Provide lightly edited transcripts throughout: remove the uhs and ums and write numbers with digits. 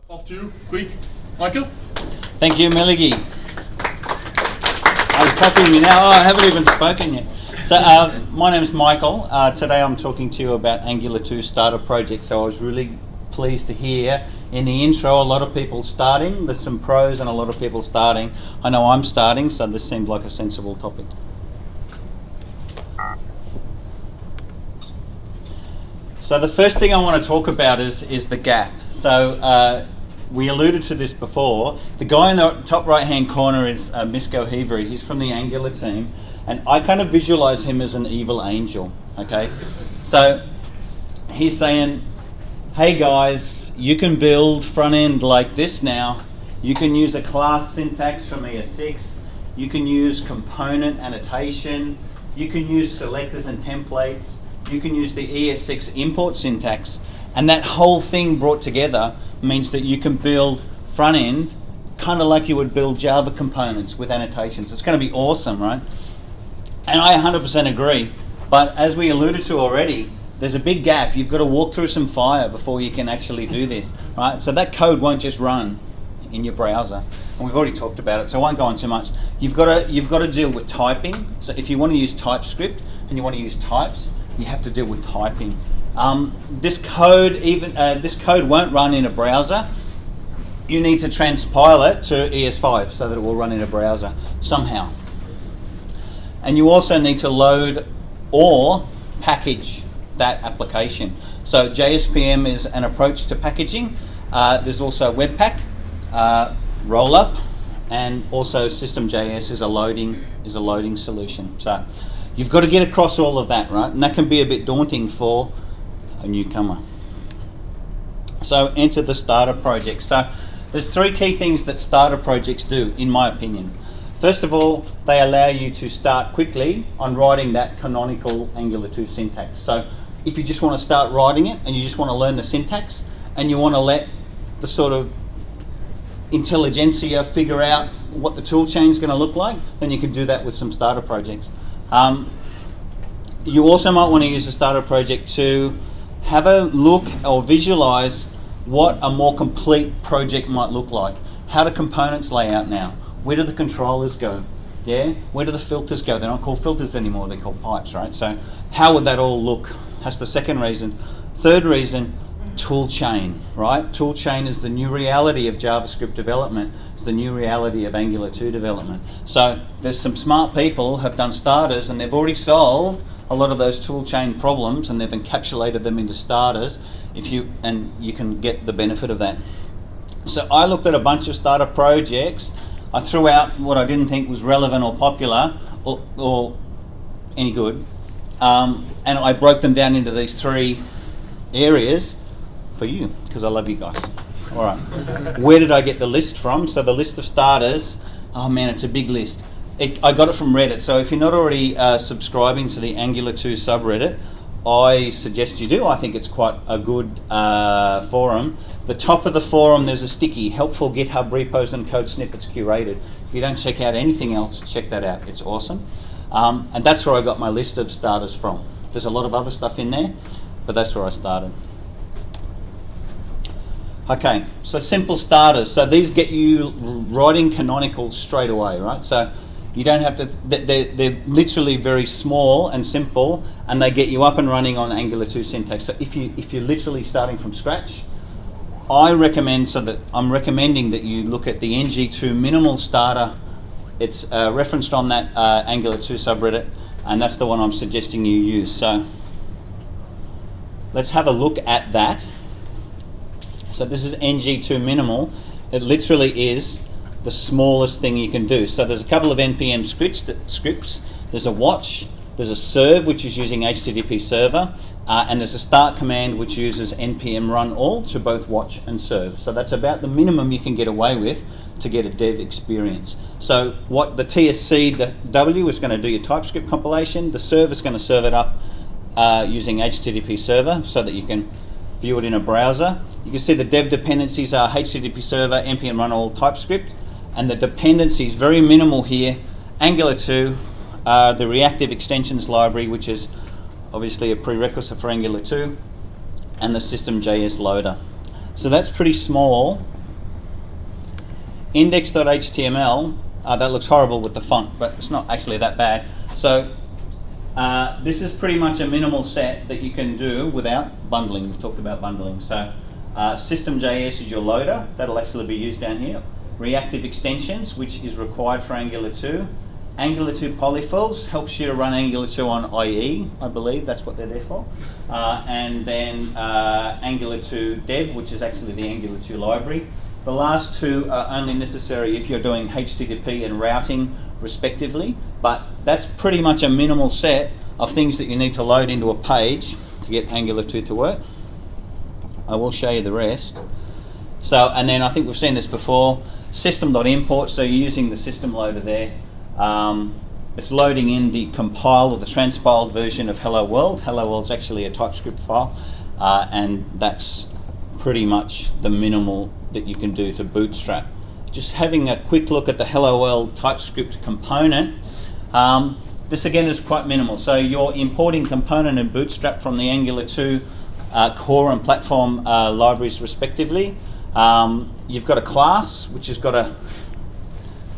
Off to quick, Michael. Thank you, Meligi. Are you copying me now? Oh, I haven't even spoken yet. So, my name's Michael. Today I'm talking to you about Angular2 starter project. So I was really pleased to hear in the intro a lot of people starting. There's some pros and a lot of people starting. I know I'm starting, so this seemed like a sensible topic. So the first thing I want to talk about is the gap. So we alluded to this before. The guy in the top right-hand corner is Misko Hevery. He's from the Angular team, and I kind of visualize him as an evil angel. Okay, so he's saying, "Hey guys, you can build front end like this now. You can use a class syntax from ES6. You can use component annotation. You can use selectors and templates. You can use the ES6 import syntax." And that whole thing brought together means that you can build front end kind of like you would build Java components with annotations. It's going to be awesome, right? And I 100% agree. But as we alluded to already, there's a big gap. You've got to walk through some fire before you can actually do this, right? So that code won't just run in your browser. And we've already talked about it, so I won't go on too much. You've got to deal with typing. So if you want to use TypeScript and you want to use types, you have to deal with typing. This code won't run in a browser. You need to transpile it to ES5 so that it will run in a browser somehow. And you also need to load or package that application. So JSPM is an approach to packaging. There's also Webpack, Rollup, and also System.js is a loading solution. So you've got to get across all of that, right? And that can be a bit daunting for a newcomer. So enter the starter project. So there's three key things that starter projects do, in my opinion. First of all, they allow you to start quickly on writing that canonical Angular2 syntax. So if you just want to start writing it and you just want to learn the syntax and you want to let the sort of intelligentsia figure out what the tool chain is going to look like, then you can do that with some starter projects. You also might want to use a starter project to have a look or visualize what a more complete project might look like. How do components lay out now? Where do the controllers go? Yeah? Where do the filters go? They're not called filters anymore, they're called pipes, right? So how would that all look? That's the second reason. Third reason, tool chain, right? Tool chain is the new reality of JavaScript development. It's the new reality of Angular2 development. So there's some smart people have done starters and they've already solved a lot of those tool chain problems and they've encapsulated them into starters and you can get the benefit of that. So I looked at a bunch of starter projects. I threw out what I didn't think was relevant or popular or any good. And I broke them down into these three areas for you, because I love you guys. All right. Where did I get the list from? So the list of starters, oh man, it's a big list. I got it from Reddit. So if you're not already subscribing to the Angular2 subreddit, I suggest you do. I think it's quite a good forum. The top of the forum, there's a sticky, helpful GitHub repos and code snippets curated. If you don't check out anything else, check that out. It's awesome. And that's where I got my list of starters from. There's a lot of other stuff in there, but that's where I started. Okay, so simple starters. So these get you writing canonical straight away, right? So you don't have to, they're literally very small and simple, and they get you up and running on Angular2 syntax. So if you're literally starting from scratch, I'm recommending that you look at the NG2 minimal starter. It's referenced on that Angular2 subreddit, and that's the one I'm suggesting you use. So let's have a look at that. So this is NG2 minimal. It literally is the smallest thing you can do. So there's a couple of NPM scripts. There's a watch, there's a serve which is using HTTP server, and there's a start command which uses npm run all to both watch and serve. So that's about the minimum you can get away with to get a dev experience. So what the TSCW is going to do your TypeScript compilation, the serve is going to serve it up using HTTP server so that you can view it in a browser. You can see the dev dependencies are HTTP server, npm run all, TypeScript, and the dependencies, very minimal here, Angular2, the reactive extensions library, which is obviously a prerequisite for Angular2, and the System.js loader. So that's pretty small, index.html, that looks horrible with the font, but it's not actually that bad. So this is pretty much a minimal set that you can do without bundling. We've talked about bundling. So system.js is your loader. That'll actually be used down here. Reactive extensions, which is required for Angular 2. Angular2 polyfills helps you to run Angular2 on IE, I believe, that's what they're there for. And then Angular2 dev, which is actually the Angular2 library. The last two are only necessary if you're doing HTTP and routing respectively, but that's pretty much a minimal set of things that you need to load into a page to get Angular2 to work. I will show you the rest. So, and then I think we've seen this before, system.import, so you're using the system loader there. It's loading in the compiled or the transpiled version of Hello World. Hello World's actually a TypeScript file, and that's pretty much the minimal that you can do to bootstrap. Just having a quick look at the Hello World TypeScript component, this again is quite minimal. So you're importing component and bootstrap from the Angular2 core and platform libraries respectively. You've got a class which has got a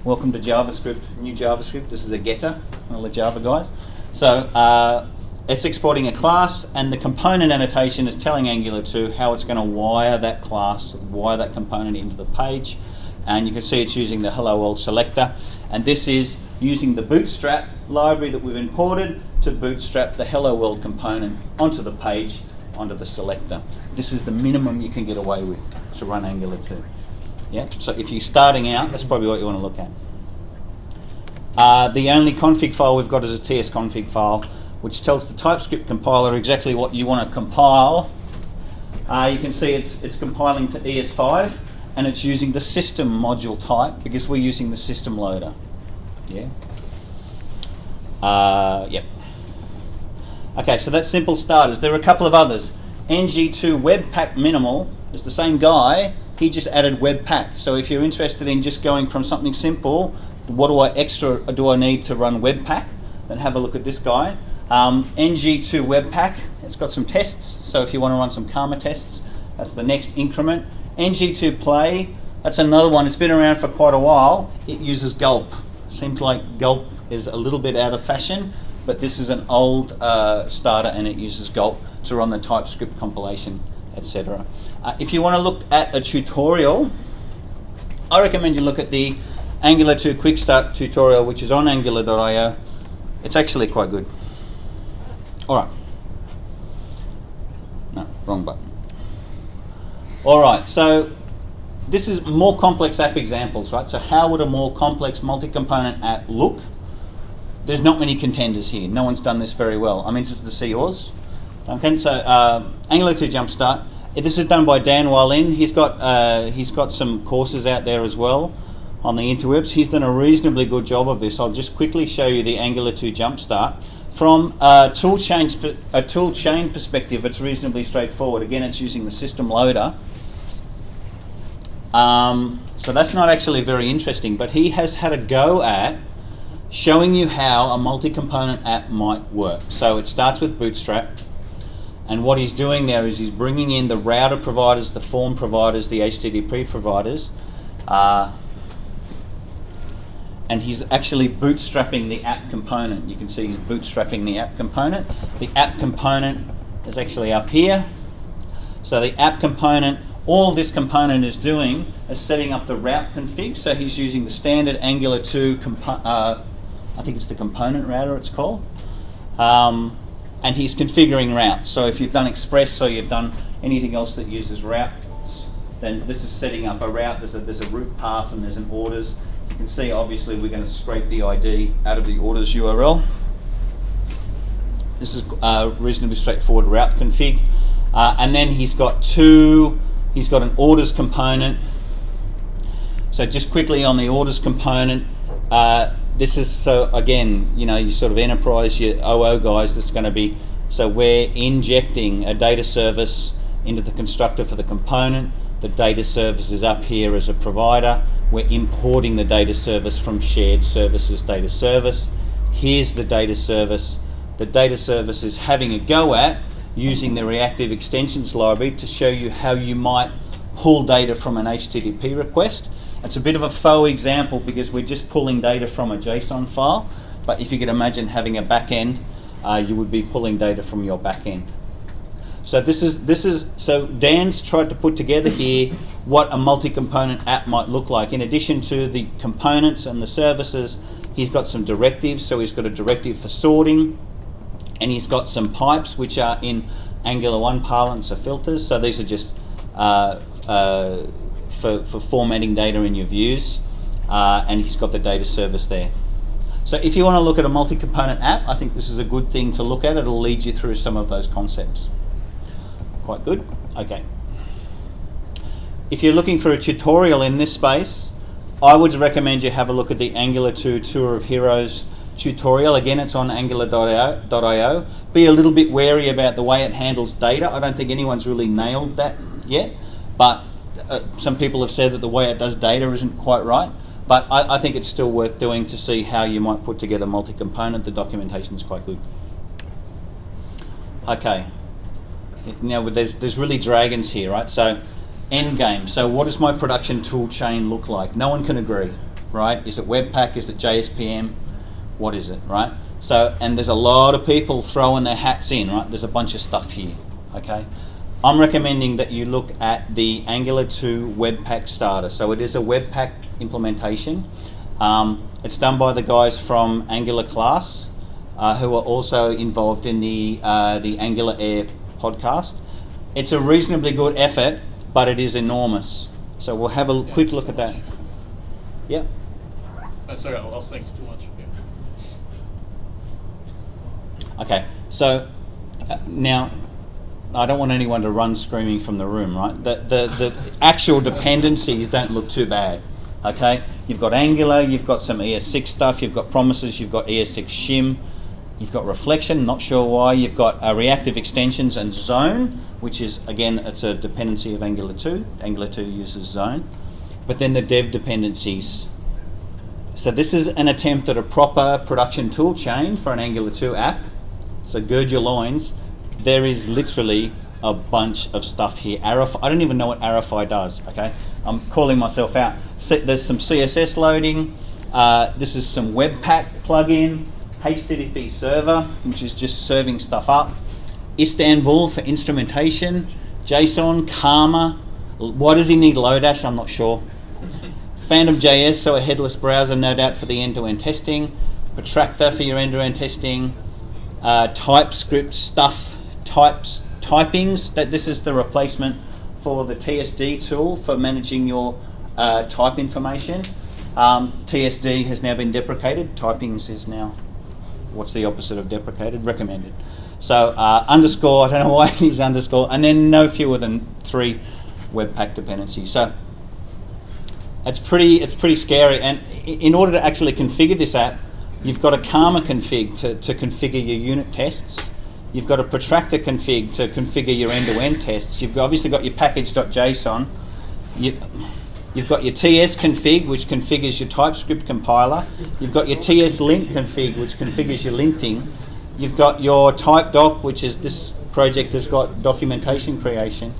welcome to JavaScript, new JavaScript. This is a getter, all the Java guys. So it's exporting a class, and the component annotation is telling Angular2 how it's going to wire that class, wire that component into the page. And you can see it's using the Hello World selector. And this is using the Bootstrap library that we've imported to bootstrap the Hello World component onto the page, onto the selector. This is the minimum you can get away with to run Angular2. Yeah, so if you're starting out, that's probably what you want to look at. The only config file we've got is a tsconfig file, which tells the TypeScript compiler exactly what you want to compile. You can see it's compiling to ES5, and it's using the system module type because we're using the system loader. Yeah. Yep. Okay, so that's simple starters. There are a couple of others. ng2 webpack minimal is the same guy. He just added webpack. So if you're interested in just going from something simple, what extra do I need to run webpack? Then have a look at this guy. ng2 webpack, it's got some tests. So if you want to run some karma tests, that's the next increment. ng2 play, that's another one. It's been around for quite a while. It uses gulp. Seems like gulp is a little bit out of fashion, but this is an old starter, and it uses gulp to run the TypeScript compilation, etc. If you want to look at a tutorial, I recommend you look at the Angular2 Quick Start tutorial, which is on Angular.io. It's actually quite good. All right. No, wrong button. All right, so this is more complex app examples, right? So how would a more complex multi-component app look? There's not many contenders here. No one's done this very well. I'm interested to see yours. Okay, so Angular2 Jumpstart. This is done by Dan Wallin. He's got some courses out there as well on the interwebs. He's done a reasonably good job of this. I'll just quickly show you the Angular2 Jumpstart. From a tool chain perspective, it's reasonably straightforward. Again, it's using the system loader. So that's not actually very interesting, but he has had a go at showing you how a multi-component app might work. So it starts with Bootstrap, and what he's doing there is he's bringing in the router providers, the form providers, the HTTP providers, and he's actually bootstrapping the app component. You can see he's bootstrapping the app component. The app component is actually up here. So the app component, all this component is doing is setting up the route config. So he's using the standard Angular2, I think it's the component router it's called. And he's configuring routes. So if you've done Express or you've done anything else that uses routes, then this is setting up a route. There's a route path and there's an orders. You can see obviously we're going to scrape the ID out of the orders URL. This is reasonably straightforward route config. And then he's got an orders component. So just quickly on the orders component, this is, so again, you know, you sort of enterprise, your OO guys, this is going to be, so we're injecting a data service into the constructor for the component. The data service is up here as a provider. We're importing the data service from shared services data service. Here's the data service. The data service is having a go at using the reactive extensions library to show you how you might pull data from an HTTP request. It's a bit of a faux example because we're just pulling data from a JSON file, but if you could imagine having a back end, you would be pulling data from your back end. So so Dan's tried to put together here what a multi-component app might look like. In addition to the components and the services, he's got some directives. So he's got a directive for sorting, and he's got some pipes which are in Angular 1 parlance are filters. So these are just for formatting data in your views, and he's got the data service there. So if you want to look at a multi-component app, I think this is a good thing to look at. It'll lead you through some of those concepts. Quite good. Okay. If you're looking for a tutorial in this space, I would recommend you have a look at the Angular2 Tour of Heroes tutorial. Again, it's on angular.io. Be a little bit wary about the way it handles data. I don't think anyone's really nailed that yet, but some people have said that the way it does data isn't quite right. But I think it's still worth doing to see how you might put together multi-component. The documentation is quite good. Okay. Now there's really dragons here, right? So endgame. So what does my production tool chain look like? No one can agree, right? Is it Webpack? Is it JSPM? What is it, right? So, and there's a lot of people throwing their hats in, right? There's a bunch of stuff here, okay? I'm recommending that you look at the Angular2 Webpack starter. So it is a Webpack implementation. It's done by the guys from Angular class, who are also involved in the Angular Air podcast. It's a reasonably good effort, but it is enormous. So we'll have a quick look at that. Yeah. Sorry, I'll think too much. Yeah. Okay. So now, I don't want anyone to run screaming from the room, right? The actual dependencies don't look too bad. Okay. You've got Angular. You've got some ES6 stuff. You've got promises. You've got ES6 shim. You've got reflection, not sure why. You've got reactive extensions and zone, which is, again, it's a dependency of Angular 2. Angular 2 uses zone. But then the dev dependencies. So this is an attempt at a proper production tool chain for an Angular 2 app. So gird your loins. There is literally a bunch of stuff here. Arify, I don't even know what Arify does, okay? I'm calling myself out. There's some CSS loading. This is some Webpack plugin. HTTP server, which is just serving stuff up. Istanbul for instrumentation. JSON, Karma. Why does he need Lodash? I'm not sure. Phantom.js, so a headless browser, no doubt, for the end-to-end testing. Protractor for your end-to-end testing. TypeScript stuff, typings. This is the replacement for the TSD tool for managing your type information. TSD has now been deprecated. Typings is now, what's the opposite of deprecated? Recommended. So underscore, I don't know why it is underscore, and then no fewer than 3 Webpack dependencies. So it's pretty scary. And in order to actually configure this app, you've got a Karma config to configure your unit tests. You've got a protractor config to configure your end-to-end tests. You've obviously got your package.json. You've got your TS config, which configures your TypeScript compiler. You've got your TS lint config, which configures your linting. You've got your typedoc, which is this project has got documentation creation.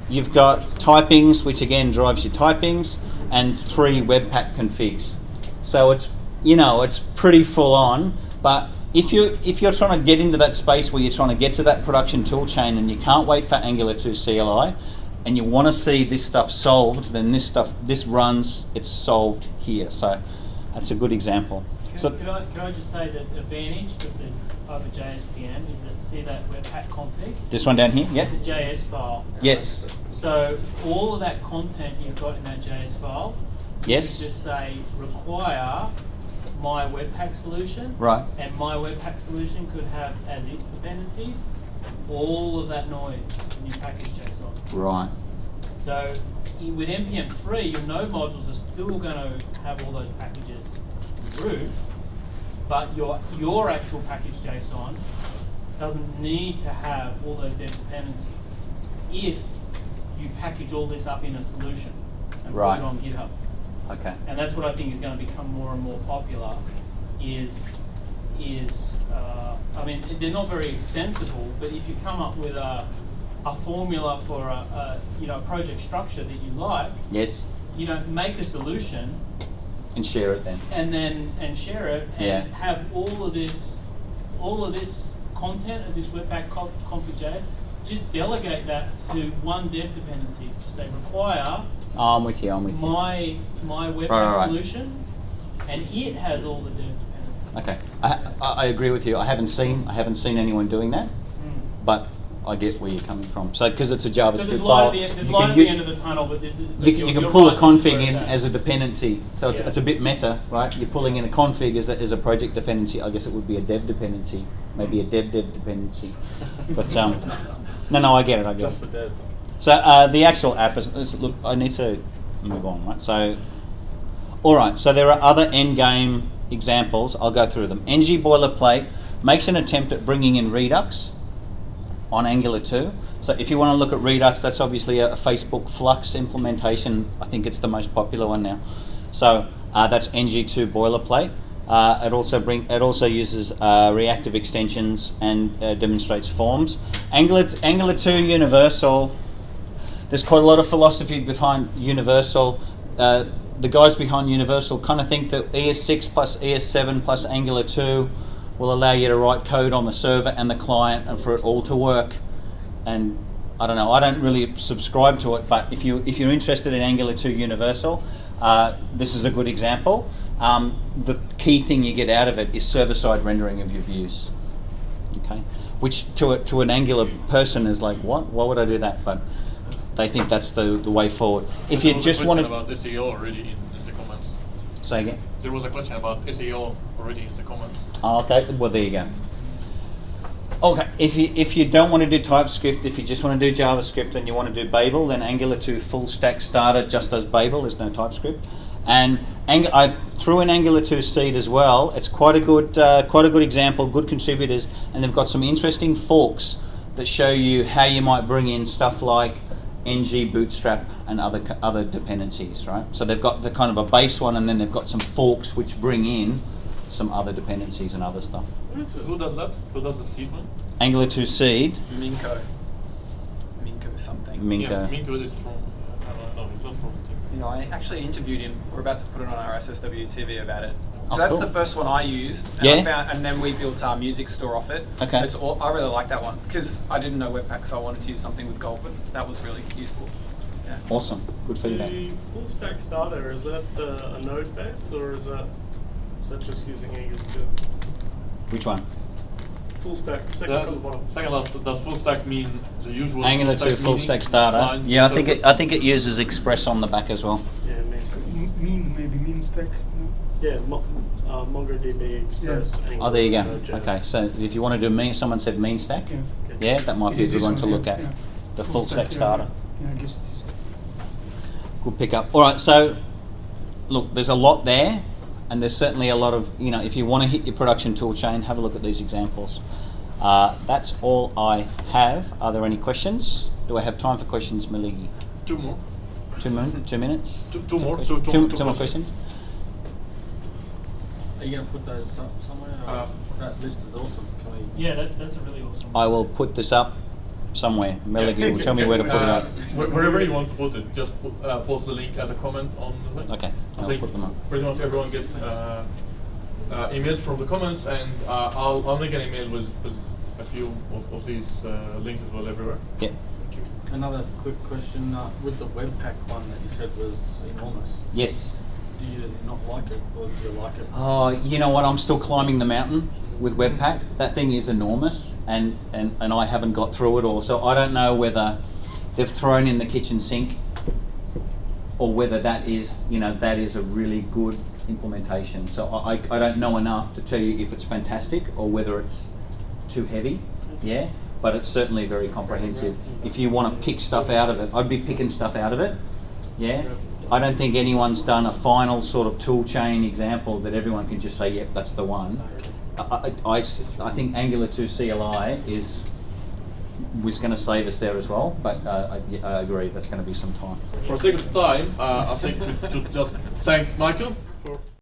You've got typings, which again drives your typings, and 3 Webpack configs. So it's pretty full on. But if you're trying to get into that space where you're trying to get to that production tool chain and you can't wait for Angular 2 CLI, and you want to see this stuff solved, then this runs, it's solved here. So that's a good example. Can I just say that the advantage over JSPM is that, see that Webpack config? This one down here? Yep. It's a JS file. Yes. So all of that content you've got in that JS file, yes, you just say require my Webpack solution. Right. And my Webpack solution could have as its dependencies all of that noise in your package JSON. Right. So with npm3, your node modules are still going to have all those packages root, but your actual package JSON doesn't need to have all those dev dependencies if you package all this up in a solution and put it on GitHub. Okay. And that's what I think is going to become more and more popular. I mean, they're not very extensible, but if you come up with a formula for a project structure that you like, yes, make a solution And share it then. and share it and Yeah. have all of this content of this Webpack config.js. Just delegate that to one dev dependency. Just say require Oh, I'm with you. my Webpack Right. solution, and it has all the dev dependencies. Okay, I agree with you. I haven't seen anyone doing that, but I get where you're coming from. So because it's a JavaScript So there's file, light at the end of the tunnel, but this is you can you're pull a right, this is config where in it's at. as a dependency. So it's a bit meta, right? You're pulling in a config as a project dependency. I guess it would be a dev dependency, maybe a dev dependency. But no, I get it. Just for dev. So the actual app is look. I need to move on, right? So, all right. So there are other endgame examples. I'll go through them. NG boilerplate makes an attempt at bringing in Redux on Angular 2. So if you want to look at Redux, that's obviously a Facebook Flux implementation. I think it's the most popular one now. So that's NG2 boilerplate. It also uses reactive extensions and demonstrates forms. Angular 2 Universal. There's quite a lot of philosophy behind Universal. The guys behind Universal kind of think that ES6 plus ES7 plus Angular 2 will allow you to write code on the server and the client and for it all to work. And I don't know, I don't really subscribe to it, but if you're interested in Angular 2 Universal, this is a good example. The key thing you get out of it is server-side rendering of your views. Okay, which to an Angular person is like, what? Why would I do that? But they think that's the way forward. If you just want to about SEO already in the comments. say again. There was a question about SEO already in the comments. Oh, okay, well there you go. Okay, if you don't want to do TypeScript, if you just want to do JavaScript and you want to do Babel, then Angular 2 Full Stack Starter just does Babel. There's no TypeScript. And I threw in Angular 2 Seed as well. It's quite a good example, good contributors, and they've got some interesting forks that show you how you might bring in stuff like ng bootstrap and other dependencies, right? So they've got the kind of a base one, and then they've got some forks which bring in some other dependencies and other stuff. Who does that? Who does the seed one? Angular 2 Seed. Minko something. Minko. Yeah, Minko is from. I don't know. He's not from the team. You know, I actually interviewed him. We're about to put it on our SSW TV about it. So Oh, that's cool. the first one I used, and, Yeah. and then we built our music store off it. Okay. I really like that one because I didn't know Webpack, so I wanted to use something with Gulp, but that was really useful. Yeah. Awesome. Good feedback. The full stack starter, is that a node base or is that just using Angular 2? Which one? Full stack, second from the bottom. Second last, does full stack mean the usual? Angular 2 Full meaning? Stack Starter. Fine. Yeah, So I think it uses Express on the back as well. Yeah, mean stack. Mean stack. No? Yeah, MongoDB Express. Angular, Oh, there you go. Node.js. Okay, so if you want to do someone said mean stack. Yeah. Yeah, that might be a Is good this one to look at. Yeah. The Full Stack yeah, Starter. Yeah, I guess it is. Good pickup. All right, so look, there's a lot there, and there's certainly a lot of, if you want to hit your production tool chain, have a look at these examples. That's all I have. Are there any questions? Do I have time for questions, Maligi? Two more. 2 minutes? Two more. Questions? Two Two more questions? Are you going to put those up somewhere? Or that list is awesome. Can we? Yeah, that's a really awesome. I will put this up somewhere. Melody will tell me where to put it up. Wherever you want to put it, just post the link as a comment on the link. Okay, I I'll think put them up. pretty much everyone gets emails from the comments, and I'll make an email with a few of these links as well everywhere. Yeah. Thank you. Another quick question with the Webpack one that you said was enormous. Yes. Do you not like it, or do you like it? Oh, you know what? I'm still climbing the mountain with Webpack. That thing is enormous, and I haven't got through it all. So I don't know whether they've thrown in the kitchen sink, or whether that is a really good implementation. So I don't know enough to tell you if it's fantastic or whether it's too heavy. Yeah, but it's certainly very comprehensive. If you want to pick stuff out of it, I'd be picking stuff out of it. Yeah. I don't think anyone's done a final sort of tool chain example that everyone can just say, yep, that's the one. I think Angular 2 CLI was going to save us there as well, but I agree, that's going to be some time. For the sake of time, I think we should just thank Michael for